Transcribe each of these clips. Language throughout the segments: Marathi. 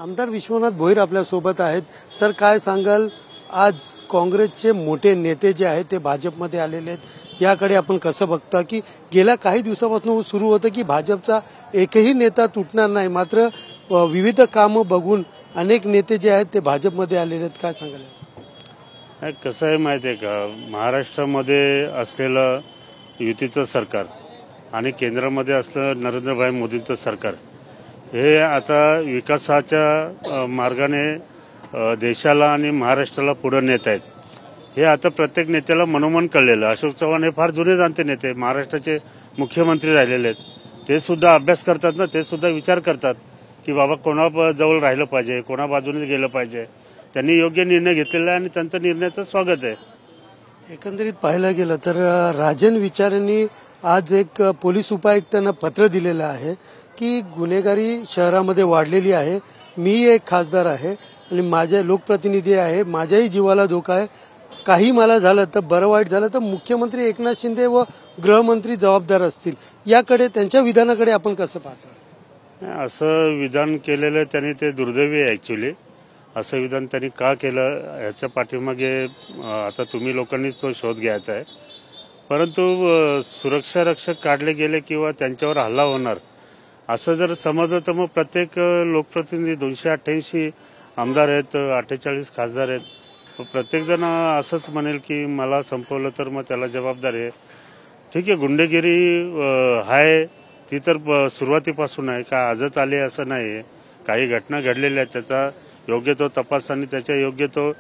आमदार विश्वनाथ भोईर आपल्या सोबत आहेत। सर, काय सांगाल, आज काँग्रेसचे मोठे नेते जे आहेत ते भाजपमध्ये आलेले आहेत, याकडे आपण कसं बघता की गेल्या काही दिवसापासून सुरू होतं की भाजपचा एकही नेता तुटणार नाही, मात्र विविध कामं बघून अनेक नेते जे आहेत ते भाजपमध्ये आलेले आहेत, काय सांगाल? कसं आहे माहिती आहे का, महाराष्ट्रामध्ये असलेलं युतीचं सरकार आणि केंद्रामध्ये असलेलं नरेंद्रभाई मोदींचं सरकार हे आता विकासाच्या मार्गाने देशाला आणि महाराष्ट्राला पुढे नेत आहेत। हे आता प्रत्येक नेत्याला मनोमन कळलेलं। अशोक चव्हाण हे फार जुने जाणते नेते, महाराष्ट्राचे मुख्यमंत्री राहिलेले आहेत, ते सुद्धा अभ्यास करतात ना, ते सुद्धा विचार करतात की बाबा कोणाजवळ राहिलं पाहिजे, कोणा बाजूने गेलं पाहिजे। त्यांनी योग्य निर्णय घेतलेला आहे आणि त्यांचं निर्णयाचं स्वागत आहे। एकंदरीत पाहायला गेलं तर राजन विचारेंनी आज एक पोलीस उपायुक्तांना पत्र दिलेलं आहे की गुन्हेगारी शहरामध्ये वाढलेली आहे, मी एक खासदार आहे आणि माझे लोकप्रतिनिधी आहे, माझ्याही जीवाला धोका आहे, काही मला झालं तर बरं वाईट झालं तर मुख्यमंत्री एकनाथ शिंदे व गृहमंत्री जबाबदार असतील, याकडे त्यांच्या विधानाकडे आपण कसं पाहता? असं विधान केलेलं त्यांनी ते दुर्दैवी आहे ऍक्च्युली। असं विधान त्यांनी का केलं ह्याच्या पाठीमागे आता तुम्ही लोकांनीच तो शोध घ्यायचा आहे। परंतु सुरक्षा रक्षक काढले गेले किंवा त्यांच्यावर हल्ला होणार असं जर समजलं तर मग प्रत्येक लोकप्रतिनिधी 288 आमदार आहेत, 48 खासदार आहेत, प्रत्येक जण असंच म्हणेल की मला संपवलं तर मग त्याला जबाबदार आहे। ठीक आहे, गुंडगिरी आहे ती तर सुरुवातीपासून आहे, का आजच आले असं नाही। काही घटना घडलेल्या आहेत, त्याचा योग्य तो तपास आणि त्याच्या योग्य तो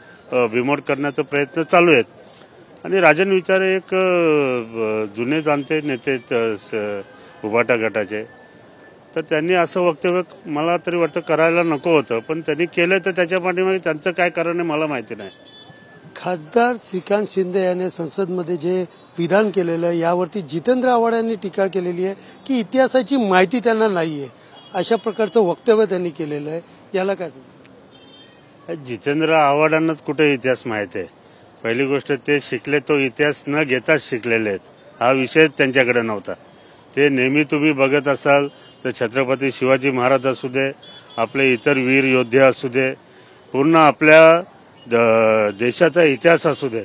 बिमोड करण्याचा प्रयत्न चालू आहेत। आणि राजन विचारे एक जुने जाणते नेते उभाटा गटाचे, तर त्यांनी असं वक्तव्य मला तरी वाटतं करायला नको होतं, पण त्यांनी केलं तर त्याच्या पाठीमागे त्यांचं काय कारण आहे मला माहिती नाही। खासदार श्रीकांत शिंदे यांनी संसदमध्ये जे विधान केलेलं आहे यावरती जितेंद्र आव्हाड यांनी टीका केलेली आहे की इतिहासाची माहिती त्यांना नाहीये, अशा प्रकारचं वक्तव्य त्यांनी केलेलं आहे, याला काय? जितेंद्र आव्हाडांनाच कुठे इतिहास माहिती आहे? पहिली गोष्ट ते शिकले तो इतिहास न घेताच शिकलेले आहेत, हा विषय त्यांच्याकडे नव्हता। ते नेहमी तुम्ही बघत असाल तर छत्रपती शिवाजी महाराज असू दे, आपले इतर वीर योद्धे असू दे, पूर्ण आपल्या देशाचा इतिहास असू दे,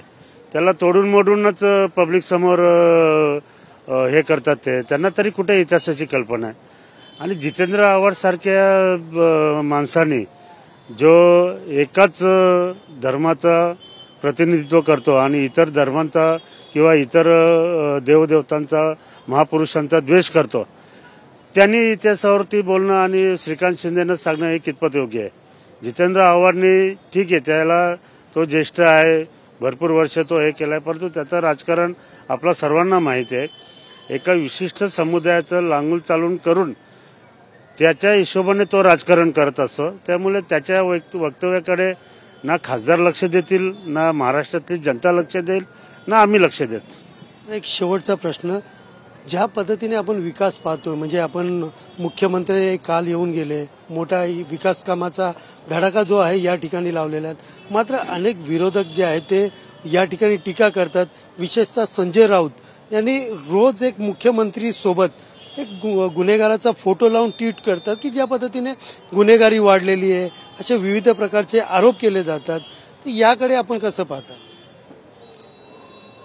त्याला तोडून मोडूनच पब्लिक समोर हे करतात। ते त्यांना तरी कुठे इतिहासाची कल्पना आहे? आणि जितेंद्र आव्हाड सारख्या माणसाने जो एकाच धर्माचा प्रतिनिधित्व करतो आणि इतर धर्मांचा किंवा इतर देवदेवतांचा महापुरुषांचा द्वेष करतो, त्यांनी इतिहासावरती बोलणं आणि श्रीकांत शिंदेनं सांगणं हे कितपत योग्य आहे? जितेंद्र आव्हाडने ठीक आहे, त्याला तो ज्येष्ठ आहे, भरपूर वर्ष तो हे केलाय, परंतु त्याचं राजकारण आपला सर्वांना माहिती आहे। एका विशिष्ट समुदायाचं लांगूल चालून करून त्याच्या हिशोबाने तो राजकारण करत असतो, त्यामुळे त्याच्या वक्तव्याकडे ना खासदार लक्ष देतील, ना महाराष्ट्रातली जनता लक्ष देईल, ना आम्ही लक्ष देत। एक शेवटचा प्रश्न, ज्या पद्धतीने आपण विकास पाहतोय, म्हणजे आपण मुख्यमंत्री काल येऊन गेले, मोठा विकास कामाचा धडाका जो आहे या ठिकाणी लावलेला आहे, मात्र अनेक विरोधक जे आहेत ते या ठिकाणी टीका करतात। विशेषतः संजय राऊत यांनी रोज एक मुख्यमंत्री सोबत एक गुन्हेगाराचा फोटो लावून ट्विट करतात की ज्या पद्धतीने गुन्हेगारी वाढलेली आहे, असे विविध प्रकारचे आरोप केले जातात, याकडे आपण कसं पाहता?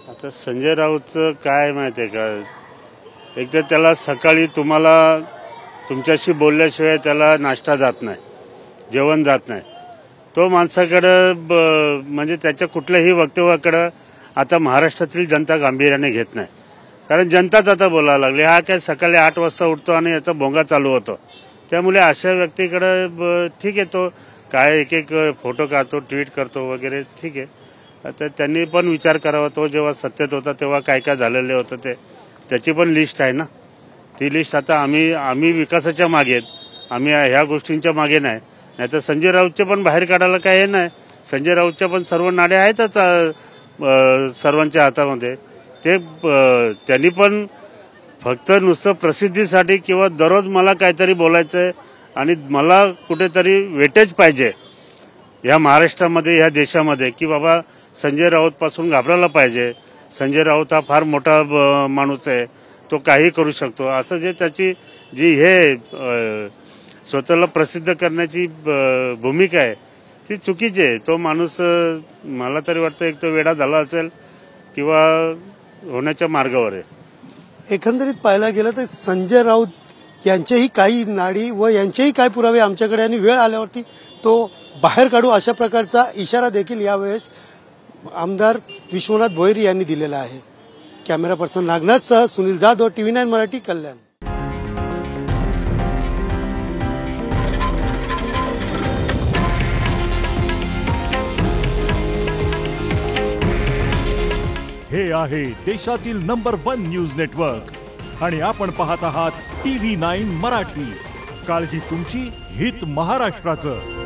आता संजय राऊतचं काय माहिती आहे का, एक तर त्याला सकाळी तुम्हाला तुमच्याशी बोलल्याशिवाय त्याला नाश्ता जात नाही, जेवण जात नाही। तो माणसाकडं म्हणजे त्याच्या कुठल्याही वक्तव्याकडं आता महाराष्ट्रातील जनता गांभीर्याने घेत नाही, कारण जनताच आता बोलायला लागली। हा काय सकाळी 8 वाजता उठतो आणि याचा भोंगा चालू होतो, त्यामुळे अशा व्यक्तीकडे ठीक आहे, तो काय एक एक फोटो काढतो, ट्विट करतो वगैरे, ठीक आहे। आता त्यांनी पण विचार करावा, तो जेव्हा सत्तेत होता तेव्हा काय काय झालेले होतं त्याची पण लिस्ट आहे ना, ती लिस्ट आता आम्ही विकासाच्या मागे आहेत, आम्ही ह्या गोष्टींच्या मागे नाही। नाहीतर संजय राऊतचे पण बाहेर काढायला काय हे नाही, संजय राऊतच्या पण सर्व नाड्या आहेतच सर्वांच्या हातामध्ये। ते त्यांनी पण फक्त नुसतं प्रसिद्धीसाठी किंवा दररोज मला काहीतरी बोलायचंय आणि मला कुठेतरी वेटेज पाहिजे या महाराष्ट्रामध्ये, या देशामध्ये, की बाबा संजय राऊत पासून घाबरायला पाहिजे, संजय राऊत हा फार मोठा माणूस आहे, तो काही करू शकतो, असं जे त्याची जी हे स्वतःला प्रसिद्ध करण्याची भूमिका आहे ती चुकीची आहे. तो माणूस मला तरी वाटतं एक तो वेडा झाला असेल किंवा होण्याच्या मार्गावर आहे. एकंदरीत पाहायला गेलं तर संजय राऊत यांचेही काही नाडी व यांचेही काही पुरावे आमच्याकडे आणि वेळ आल्यावरती तो बाहेर काढू अशा प्रकारचा इशारा देखील यावेळेस आमदार विश्वनाथ भोईर यांनी दिलेला आहे. कॅमेरा पर्सन नागनाथसह सुनील जाधव, TV9 मराठी, कल्याण. हे आहे देशातील नंबर 1 न्यूज नेटवर्क आणि आपण पाहत आहात TV9 मराठी. काळजी तुमची, हित महाराष्ट्राचं.